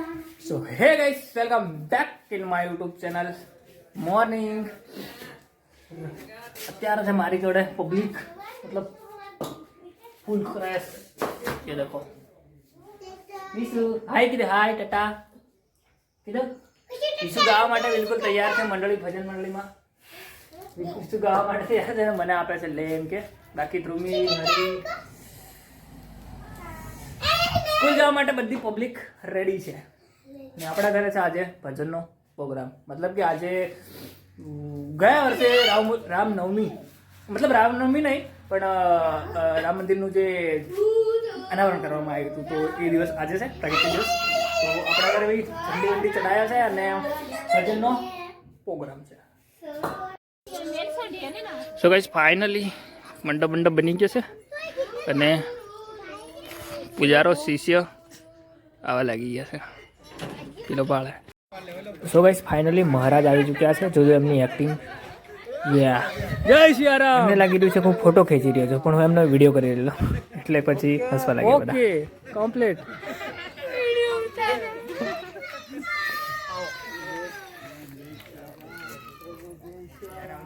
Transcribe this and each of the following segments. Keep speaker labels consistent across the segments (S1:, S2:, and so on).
S1: So hey guys, welcome back in my YouTube channel. Morning. અત્યારે છે મારી જોડે પબ્લિક મતલબ ફૂલ ક્રેશ. ये देखो વિશુ હાય કીધે હાય ટાટા કીધું. વિશુ ગાવા માટે બિલકુલ તૈયાર છે મંડળી ભજન મંડળીમાં. વિશુ ગાવા માટે તૈયાર છે, મને આપે છે લે એમ કે. બાકી ધ્રુમી હરી સ્કૂલ જવા માટે બધી પબ્લિક રેડી છે. ને આપણા ઘરે છે આજે ભજનનો પ્રોગ્રામ. મતલબ કે આજે ગયા વર્ષે રામનવમી મતલબ રામનવમી નહીં પણ રામ મંદિરનું જે અનાવરણ કરવામાં આવ્યું હતું, તો એ દિવસ આજે છે પ્રગતિ દિવસ. તો આપણા ઘરે ભાઈ ઠંડી વંડી ચડાયા છે અને ભજનનો પ્રોગ્રામ છે. સો ગાઈસ ફાઇનલી મંડપ બની ગયો છે અને પૂજારો શિષ્ય આવા લાગી ગયા છે. કિલો પાળે. સો ગાઈસ ફાઇનલી મહારાજ આવી ચૂક્યા છે. જોજો એમની એક્ટિંગ. યા જય સિયારામ. એમને લાગી રહ્યું છે હું ફોટો ખેંચી રહ્યો છું, પણ હું એમનો વિડીયો કરી રહેલો એટલે પછી હસવા લાગ્યા બધા. Okay complete.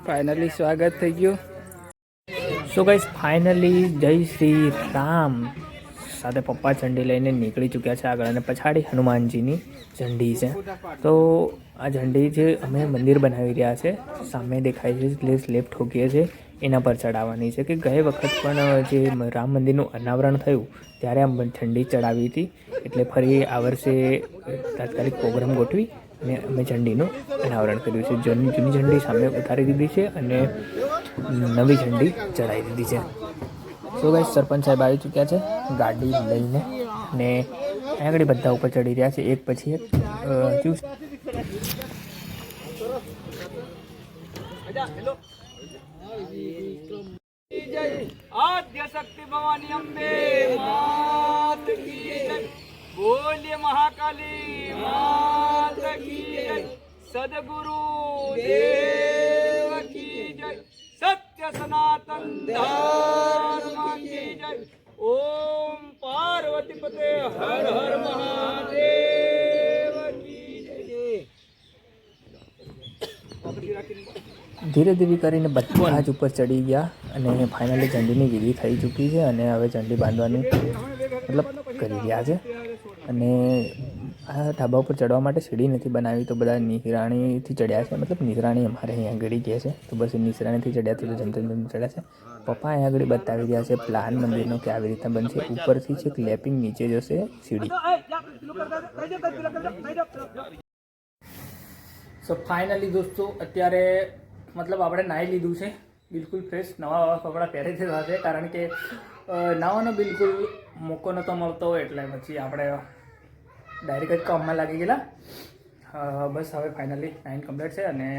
S1: ફાઇનલી સ્વાગત થઈ ગયું. સો ગાઈસ ફાઇનલી જય શ્રી રામ સાથે પપ્પા ઝંડી લઈને નીકળી ચૂક્યા છે આગળ, અને પછાડી હનુમાનજીની ઝંડી છે. તો આ ઝંડી જે અમે મંદિર બનાવી રહ્યા છે સામે દેખાય છે, એટલે સ્લેબ ઠોકીએ છીએ એના પર ચડાવવાની છે. કે ગયે વખત પણ જે રામ મંદિરનું અનાવરણ થયું ત્યારે આ ઝંડી ચડાવી હતી, એટલે ફરી આ વર્ષે તાત્કાલિક પ્રોગ્રામ ગોઠવી અને અમે ઝંડીનું અનાવરણ કર્યું છે. જૂની ઝંડી સામે ઉતારી દીધી છે અને નવી ઝંડી ચડાવી દીધી છે. સો ગાઈસ સરપંચ સાહેબ આવી ચૂક્યા છે ગાડી લઈને, ને આગળ બધા ઉપર ચડી રહ્યા છે એક પછી એક.
S2: आद्य शक्ति भवानी अम्बे मात की जय, बोलिए महाकाली मात की जय, सदगुरु देव की जय, सत्य सनातन धर्म की जय, ओम पार्वती पते हर हर महादेव की जय.
S1: ધીરે ધીરે કરીને બધા જ ઉપર ચડી ગયા અને ફાઇનલી ઝંડીની વિધિ થઈ ચૂકી છે અને હવે ઝંડી બાંધવાની મતલબ કરી રહ્યા છે. અને આ ધાબા ઉપર ચડવા માટે સીડી નથી બનાવી, તો બધા નિસરાણીથી ચડ્યા છે. મતલબ નિસરાણી અમારે અહીંયા આગળ કહે છે, તો બસ નિસરાણીથી ચડ્યા તો જમતા ચડ્યા છે. પપ્પા અહીંયા આગળ બતાવી રહ્યા છે પ્લાન મંદિરનો કે આવી રીતના બનશે. ઉપરથી છે ક્લેપિંગ, નીચે જશે સીડી. સો ફાઇનલી દોસ્તો અત્યારે મતલબ આપણે નાહી લીધું છે, બિલકુલ ફ્રેશ નવા કપડાં પહેરી દીધા છે, કારણ કે નાવાનો બિલકુલ મોકો નહોતો મળતો એટલે પછી આપણે ડાયરેક્ટ જ કામમાં લાગી ગયેલા. બસ હવે ફાઇનલી 9 કમ્પ્લીટ છે અને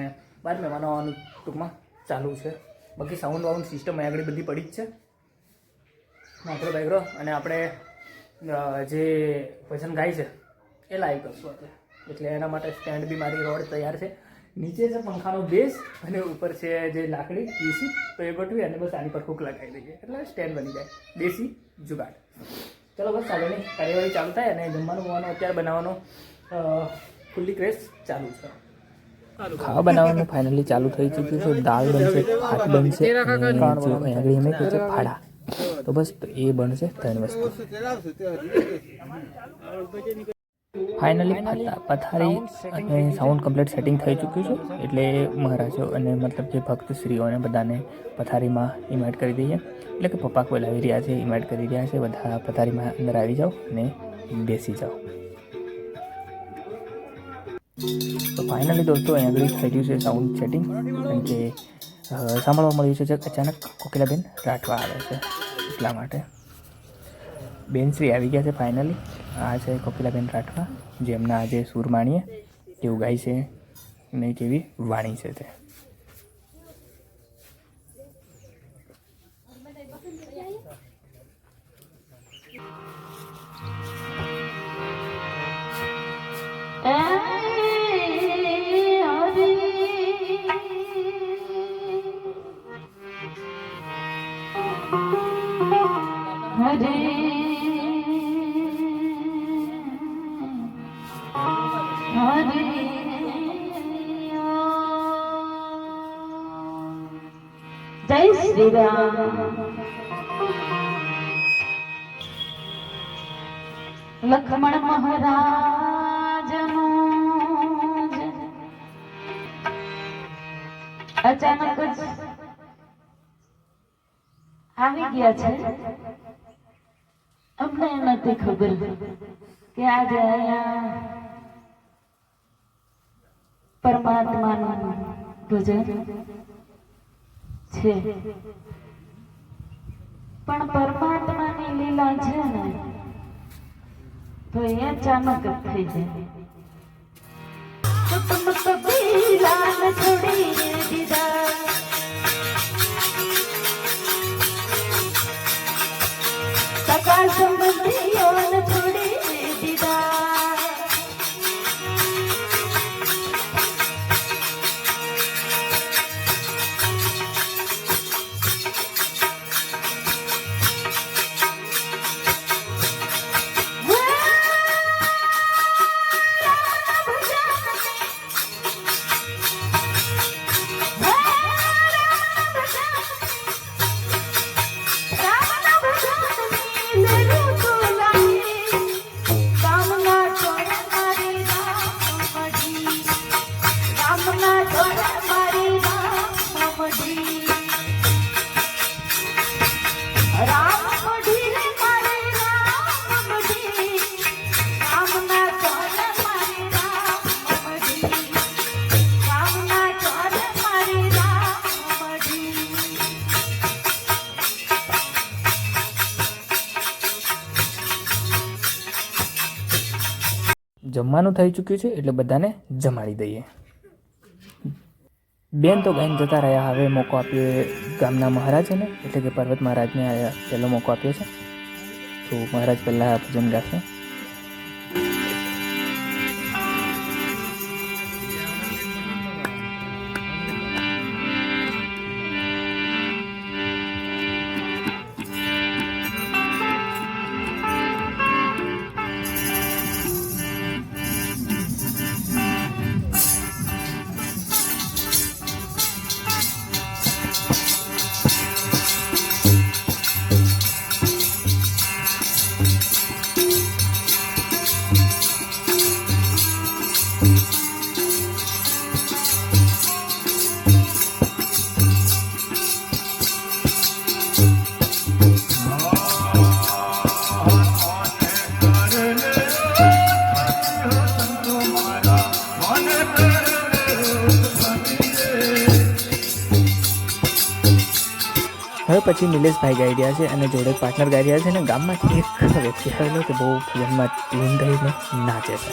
S1: બાર મહેમાનો આવવાનું ટૂંકમાં ચાલુ છે. બાકી સાઉન્ડ વાઉન્ડ સિસ્ટમ અહીં આગળ બધી પડી જ છે આપણો બેકરો. અને આપણે જે ભજન ગાય છે એ લાઈવ કરશું આપણે, એટલે એના માટે સ્ટેન્ડ બી મારી રોડ તૈયાર છે. નીચે છે પંખાનો બેઝ અને ઉપર છે જે લાકડી એસી, તો એ ગોઠવી અને બસ આની પર હુક લગાવી દઈએ એટલે સ્ટેન્ડ બની જાય. દેશી જુગાડ. ચલો બસ આગળની કાર્યવાહી ચાલુ થાય અને જમવાનું અત્યારે બનાવવાનું ફૂલ્લી ક્રેઝ ચાલુ છે. ખાવા બનાવવાનું ફાઇનલી ચાલુ થઈ ચૂક્યું છે. દાળ બનશે, ભાત બનશે અને આગળ એમ કહે છે ફાડા, તો બસ તો એ બનશે 3 વસ્તુ. ફાઇનલી પથારી અને સાઉન્ડ કમ્પ્લીટ સેટિંગ થઈ ચૂક્યું છે, એટલે મહારાજો અને મતલબ જે ભક્તશ્રીઓને બધાને પથારીમાં ઇન્વાઇટ કરી દઈએ. એટલે કે પપ્પા બોલાવી રહ્યા છે, ઇન્વાઇટ કરી રહ્યા છે. બધા પથારીમાં અંદર આવી જાઓ અને બેસી જાઓ. તો ફાઇનલી દોસ્તો અહીં આગળ થઈ ગયું છે સાઉન્ડ સેટિંગ, કારણ કે સાંભળવા મળ્યું છે કે અચાનક કોકિલાબેન રાઠવા આવે છે, એટલા માટે બેનશ્રી આવી ગયા છે ફાઇનલી. આ છે કોકિલાબેન રાઠવા, જેમના આજે સૂર માણીએ કેવું ગાય છે ને કેવી વાણી છે તે.
S3: જય શ્રી રામ. લક્ષ્મણ મહારાજનો અચાનક જ આવી ગયા છે. અમને નથી ખબર કે આજે અહીંયા પરમાત્માનું ભજન છે, પણ પરમાત્માની લીલા છે ને તો એ અચાનક જ થઈ જાય. કુટુંબ કબીલાને છોડી દીધા, સગા સંબંધીઓને છોડી દીધા.
S1: જમવાનું થઈ ચૂક્યું છે એટલે બધાને જમાડી દઈએ. બેન તો ગાઈને જતા રહ્યા. હવે મોકો આપ્યો ગામના મહારાજને, એટલે કે પર્વત મહારાજને પહેલો મોકો આપ્યો છે. તો મહારાજ પહેલાં ભજન ગાશે. હવે પછી નિલેશભાઈ ગાઈ રહ્યા છે અને જોડે પાર્ટનર ગાઈ રહ્યા છે, અને ગામમાંથી એક વ્યક્તિ આવેલો કે બહુ ભજનમાં ટ્યુન રહીને નાચે છે.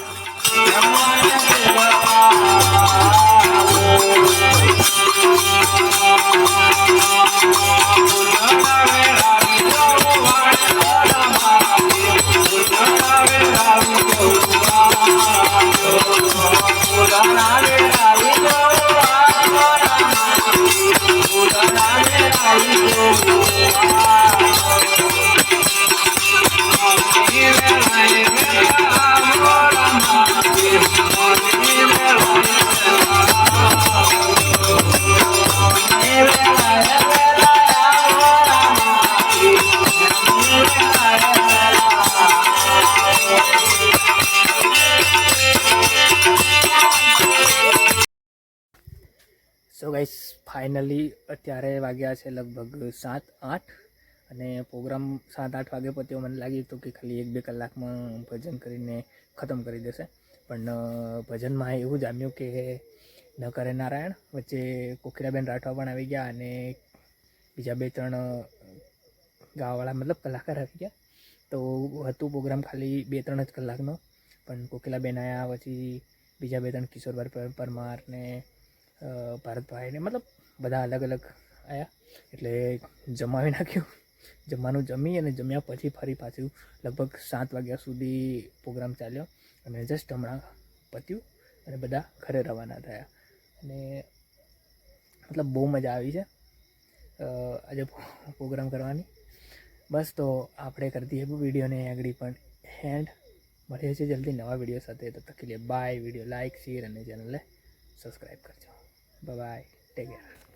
S1: સો ગાઈસ, ફાઇનલી અત્યારે વાગ્યા છે લગભગ 7-8 અને પ્રોગ્રામ 7-8 વાગે પત્યો. મને લાગ્યું હતું કે ખાલી 1-2 કલાકમાં ભજન કરીને ખતમ કરી દેશે, પણ ભજનમાં એવું જામ્યું કે ન કરે નારાયણ વચ્ચે કોકિલાબેન રાઠવા પણ આવી ગયા અને બીજા 2-3 ગાવાવાળા મતલબ કલાકાર આવી ગયા. તો હતું પ્રોગ્રામ ખાલી 2-3 જ કલાકનો, પણ કોકિલાબેન આવ્યા, પછી બીજા 2-3 કિશોરભાઈ પરમાર ને ભારતભાઈ ને મતલબ બધા અલગ અલગ આવ્યા, એટલે જમાવી નાખ્યું. જમવાનું જમી અને જમ્યા પછી ફરી પાછું લગભગ 7 વાગ્યા સુધી પ્રોગ્રામ ચાલ્યો અને જસ્ટ હમણાં પત્યું અને બધા ઘરે રવાના થયા. અને મતલબ બહુ મજા આવી છે આજે પ્રોગ્રામ કરવાની. બસ તો આપણે કરી દઈએ વિડીયોને આગળ પણ એન્ડ. મળીએ છીએ જલ્દી નવા વિડીયો સાથે. તબ તક કે લીએ બાય. વિડીયો લાઇક, શેર અને ચેનલને સબસ્ક્રાઈબ કરજો. Bye, take care.